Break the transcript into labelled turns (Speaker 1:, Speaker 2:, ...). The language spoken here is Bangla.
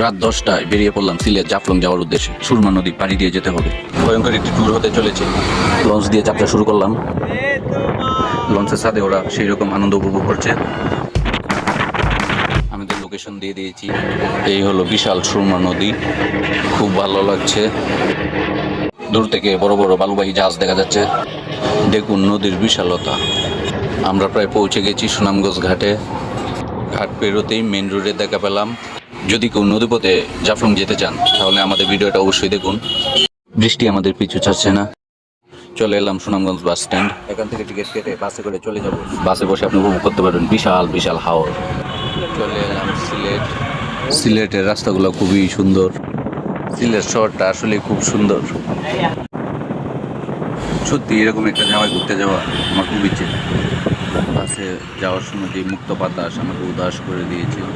Speaker 1: রাত 10টায় বেরিয়ে পড়লাম সিলেট জাফলং যাওয়ার উদ্দেশ্যে। সুরমা নদী পাড়ি দিয়ে যেতে হবে। ভয়ঙ্কর একটি ট্যুর হতে চলেছে। লঞ্চ দিয়ে যাত্রা শুরু করলাম। লঞ্চের সাথে ওরা সেই রকম আনন্দ উপভোগ করছে। আমাদের লোকেশন দিয়ে দিয়েছি। এই হলো বিশাল সুরমা নদী, খুব ভালো লাগছে। দূর থেকে বড় বড় বালুবাহী জাহাজ দেখা যাচ্ছে। দেখুন নদীর বিশালতা। আমরা প্রায় পৌঁছে গেছি সুনামগঞ্জ ঘাটে। ঘাট পেরোতেই মেন রোডে দেখা পেলাম। যদি কেউ নদীপথে জাফলং যেতে চান তাহলে আমাদের ভিডিওটা অবশ্যই দেখুন। বৃষ্টি আমাদের পিছু ছাড়ছে না। চলে এলাম সুনামগঞ্জ বাস স্ট্যান্ড। এখান থেকে টিকিট কেটে বাসে করে চলে যাব। বাসে বসে আপনি উপভোগ করতে পারবেন বিশাল বিশাল হাওর। চলে এলাম সিলেট। সিলেটের রাস্তাগুলো খুবই সুন্দর। সিলেট শহরটা আসলে খুব সুন্দর। সত্যি এরকম একটা জায়গায় ঘুরতে যাওয়া আমার খুব ইচ্ছে। বাসে যাওয়ার সময় যে মুক্ত বাতাস আমাকে উদাস করে দিয়েছিল।